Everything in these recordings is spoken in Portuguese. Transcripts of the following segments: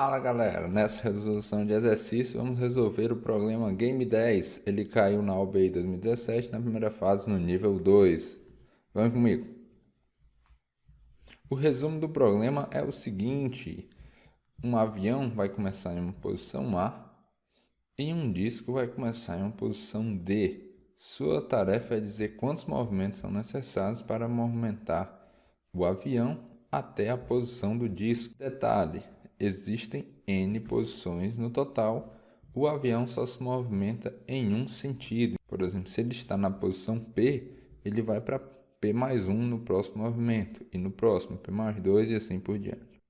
Fala galera, nessa resolução de exercício vamos resolver o problema Game 10. Ele caiu na OBI 2017 na primeira fase no nível 2. Vamos comigo. O resumo do problema é o seguinte: um avião vai começar em uma posição A e um disco vai começar em uma posição D. Sua tarefa é dizer quantos movimentos são necessários para movimentar o avião até a posição do disco. Detalhe: existem N posições no total, o avião só se movimenta em um sentido. Por exemplo, se ele está na posição P, ele vai para P mais 1 no próximo movimento, e no próximo P mais 2 e assim por diante.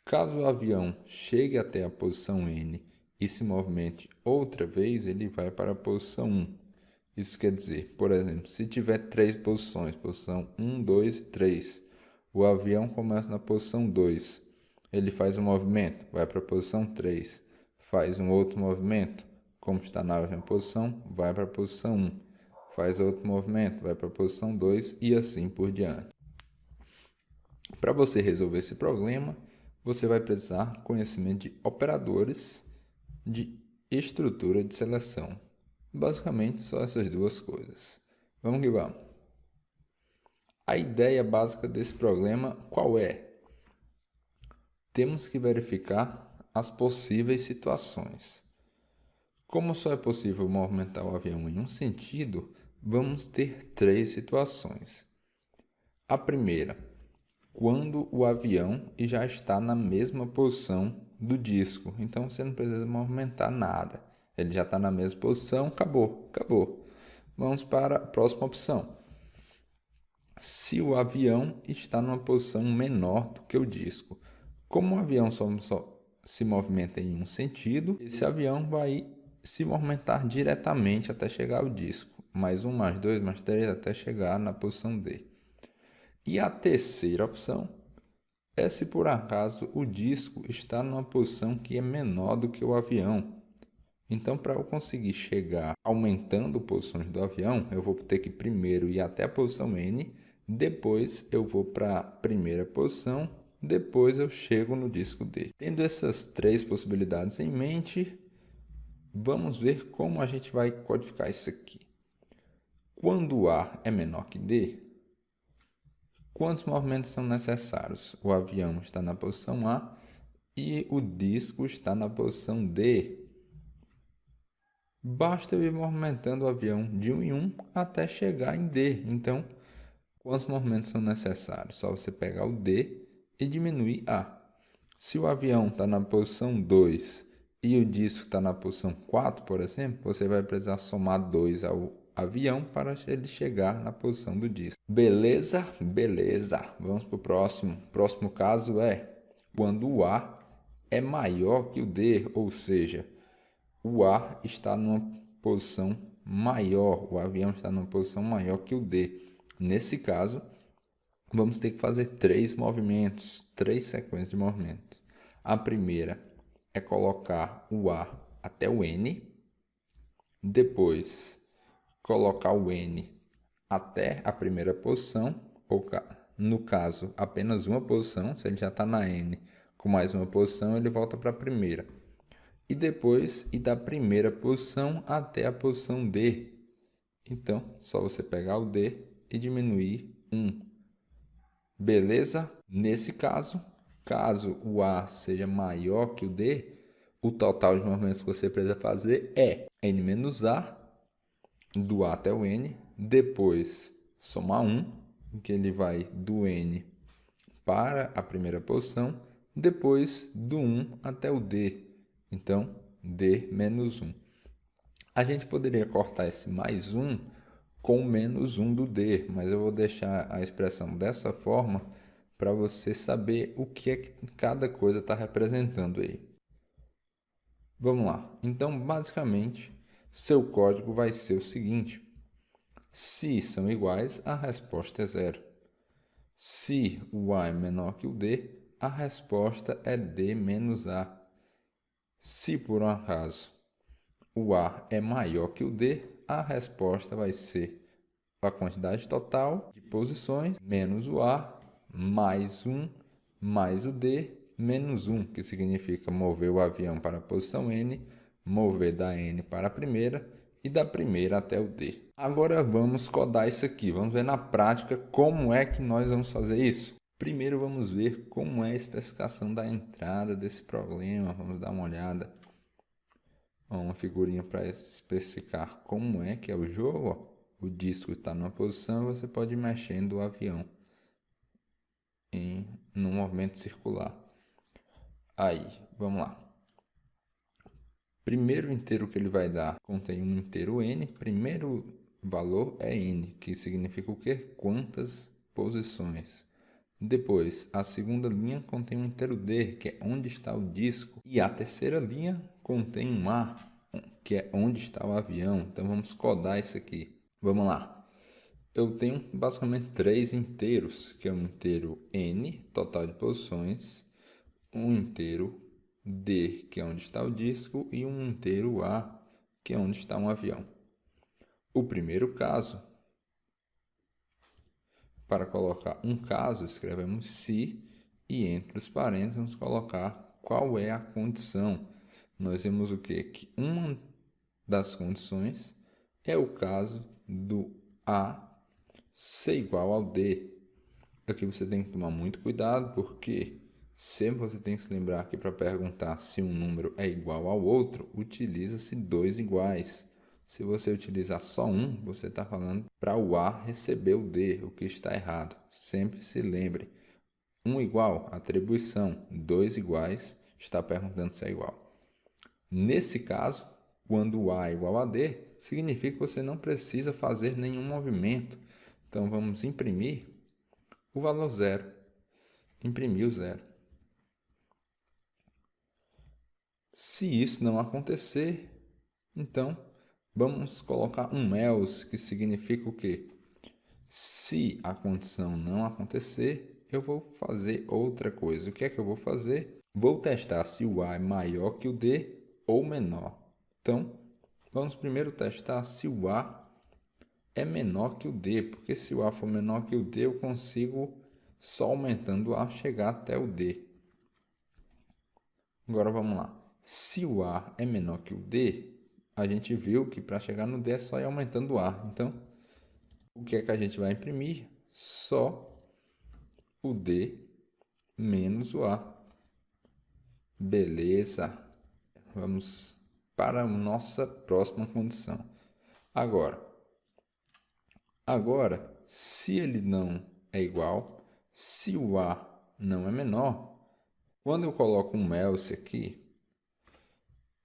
Caso o avião chegue até a posição N e se movimente outra vez, ele vai para a posição 1. Isso quer dizer, por exemplo, se tiver três posições, posição 1, 2 e 3, o avião começa na posição 2. Ele faz um movimento, vai para a posição 3. Faz um outro movimento, como está na mesma posição, vai para a posição 1. Faz outro movimento, vai para a posição 2 e assim por diante. Para você resolver esse problema, você vai precisar conhecimento de operadores de estrutura de seleção. Basicamente, só essas duas coisas. Vamos que vamos. A ideia básica desse problema qual é? Temos que verificar as possíveis situações. Como só é possível movimentar o avião em um sentido, vamos ter três situações. A primeira, quando o avião já está na mesma posição do disco. Então, você não precisa movimentar nada. Ele já está na mesma posição, acabou. Vamos para a próxima opção. Se o avião está numa posição menor do que o disco. Como o avião só se movimenta em um sentido, esse avião vai se movimentar diretamente até chegar ao disco. Mais 1, mais 2, mais 3, até chegar na posição D. E a terceira opção é se por acaso o disco está numa posição que é menor do que o avião. Então, para eu conseguir chegar aumentando posições do avião, eu vou ter que primeiro ir até a posição N, depois eu vou para a primeira posição, depois eu chego no disco D. Tendo essas três possibilidades em mente, vamos ver como a gente vai codificar isso aqui. Quando A é menor que D, quantos movimentos são necessários? O avião está na posição A e o disco está na posição D. Basta eu ir movimentando o avião de 1 em 1 até chegar em D. Então, quantos movimentos são necessários? Só você pegar o D e diminuir A. Se o avião está na posição 2 e o disco está na posição 4, por exemplo, você vai precisar somar 2 ao avião para ele chegar na posição do disco. Beleza? Beleza. Vamos para o próximo. O próximo caso é quando o A é maior que o D, ou seja, o A está numa posição maior, o avião está numa posição maior que o D. Nesse caso, vamos ter que fazer três movimentos, três sequências de movimentos. A primeira é colocar o A até o N, depois colocar o N até a primeira posição, ou no caso, apenas uma posição. Se ele já está na N com mais uma posição, ele volta para a primeira. E depois ir da primeira posição até a posição D. Então, só você pegar o D e diminuir 1. Beleza? Nesse caso, caso o A seja maior que o D, o total de movimentos que você precisa fazer é N menos A, do A até o N, depois somar 1, que ele vai do N para a primeira posição, depois do 1 até o D. Então, D menos 1. A gente poderia cortar esse mais 1 com menos 1 do D, mas eu vou deixar a expressão dessa forma para você saber o que é que cada coisa está representando aí. Vamos lá. Então, basicamente, seu código vai ser o seguinte. Se são iguais, a resposta é 0. Se o A é menor que o D, a resposta é D menos A. Se por um acaso o A é maior que o D, a resposta vai ser a quantidade total de posições menos o A, mais 1, mais o D, menos 1, que significa mover o avião para a posição N, mover da N para a primeira e da primeira até o D. Agora vamos codar isso aqui, vamos ver na prática como é que nós vamos fazer isso. Primeiro vamos ver como é a especificação da entrada desse problema, vamos dar uma olhada. Uma figurinha para especificar como é que é o jogo. Ó. O disco está numa posição e você pode ir mexendo o avião num movimento circular. Aí, vamos lá. Primeiro inteiro que ele vai dar contém um inteiro n. Primeiro valor é n, que significa o quê? Quantas posições. Depois, a segunda linha contém um inteiro d, que é onde está o disco. E a terceira linha contém um a, que é onde está o avião. Então, vamos codar isso aqui. Vamos lá. Eu tenho basicamente 3 inteiros, que é um inteiro n, total de posições, um inteiro d, que é onde está o disco, e um inteiro a, que é onde está um avião. O primeiro caso, para colocar um caso, escrevemos se, e entre os parênteses vamos colocar qual é a condição. Nós vemos o quê? Que uma das condições é o caso do a ser igual ao D. Aqui você tem que tomar muito cuidado, porque sempre você tem que se lembrar que para perguntar se um número é igual ao outro, utiliza-se dois iguais. Se você utilizar só um, você está falando para o A receber o D, o que está errado. Sempre se lembre. Um igual, atribuição. Dois iguais, está perguntando se é igual. Nesse caso, quando o A é igual a D, significa que você não precisa fazer nenhum movimento. Então, vamos imprimir o valor zero. Imprimir o zero. Se isso não acontecer, então, vamos colocar um else, que significa o quê? Se a condição não acontecer, eu vou fazer outra coisa. O que é que eu vou fazer? Vou testar se o A é maior que o D ou menor. Então, vamos primeiro testar se o A é menor que o D, porque se o A for menor que o D, eu consigo, só aumentando o A, chegar até o D. Agora vamos lá. Se o A é menor que o D, a gente viu que para chegar no D é só ir aumentando o A. Então, o que é que a gente vai imprimir? Só o D menos o A. Beleza. Vamos para a nossa próxima condição. Agora, se ele não é igual, se o A não é menor, quando eu coloco um else aqui,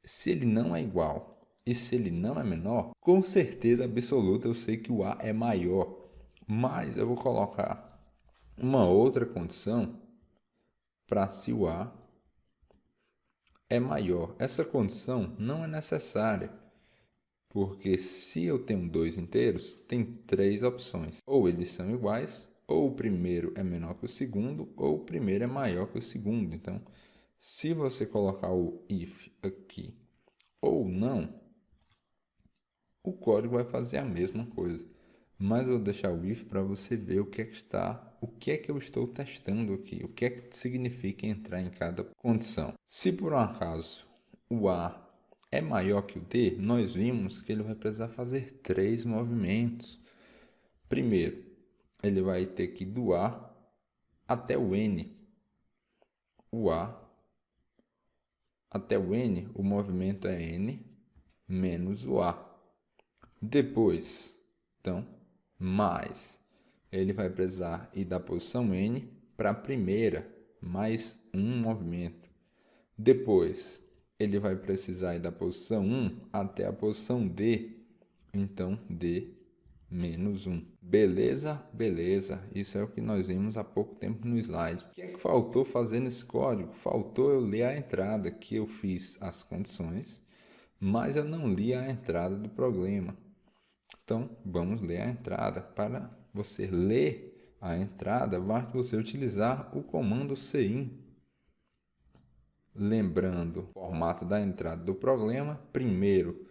se ele não é igual e se ele não é menor, com certeza absoluta eu sei que o A é maior. Mas eu vou colocar uma outra condição para se o A é maior. Essa condição não é necessária, porque se eu tenho dois inteiros, tem três opções. Ou eles são iguais, ou o primeiro é menor que o segundo, ou o primeiro é maior que o segundo. Então, se você colocar o if aqui ou não, o código vai fazer a mesma coisa. Mas eu vou deixar o if para você ver o que é que eu estou testando aqui, o que é que significa entrar em cada condição. Se por um acaso o A é maior que o D, nós vimos que ele vai precisar fazer três movimentos. Primeiro, ele vai ter que ir do A até o N. O A até o N, o movimento é N menos o A. Depois, então, mais, ele vai precisar ir da posição N para a primeira, mais um movimento. Depois, ele vai precisar ir da posição 1 até a posição D, então D menos 1. Beleza? Beleza. Isso é o que nós vimos há pouco tempo no slide. O que é que faltou fazer nesse código? Faltou eu ler a entrada, que eu fiz as condições, mas eu não li a entrada do problema. Então, vamos ler a entrada. Para você ler a entrada, basta você utilizar o comando cin. Lembrando o formato da entrada do problema, primeiro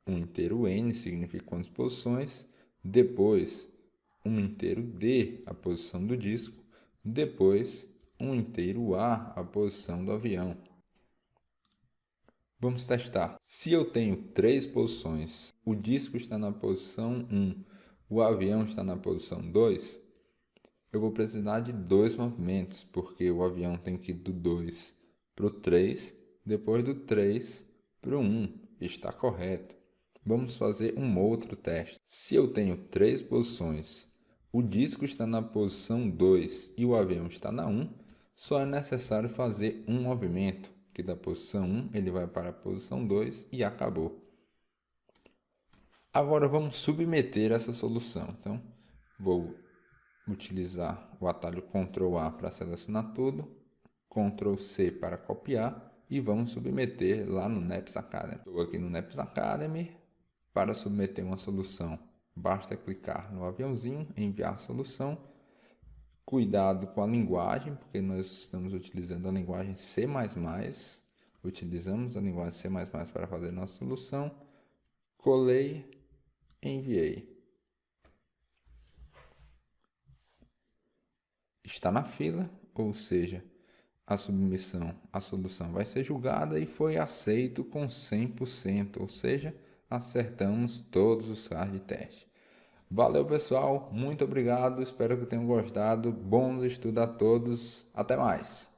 um inteiro n, significa quantas posições, depois um inteiro d, a posição do disco, depois 1 inteiro A a posição do avião. Vamos testar. Se eu tenho 3 posições, o disco está na posição 1, o avião está na posição 2, eu vou precisar de 2 movimentos, porque o avião tem que ir do 2 para o 3, depois do 3 para o 1. Está correto. Vamos fazer um outro teste. Se eu tenho 3 posições, o disco está na posição 2 e o avião está na 1, só é necessário fazer um movimento, que da posição 1 ele vai para a posição 2 e acabou. Agora vamos submeter essa solução. Então, vou utilizar o atalho Ctrl A para selecionar tudo, Ctrl C para copiar e vamos submeter lá no NEPS Academy. Estou aqui no NEPS Academy. Para submeter uma solução, basta clicar no aviãozinho, enviar a solução. Cuidado com a linguagem, porque nós estamos utilizando a linguagem C++. Utilizamos a linguagem C++ para fazer nossa solução. Colei, enviei. Está na fila, ou seja, a solução vai ser julgada e foi aceito com 100%, ou seja, acertamos todos os casos de teste. Valeu, pessoal, muito obrigado, espero que tenham gostado, bons estudos a todos, até mais!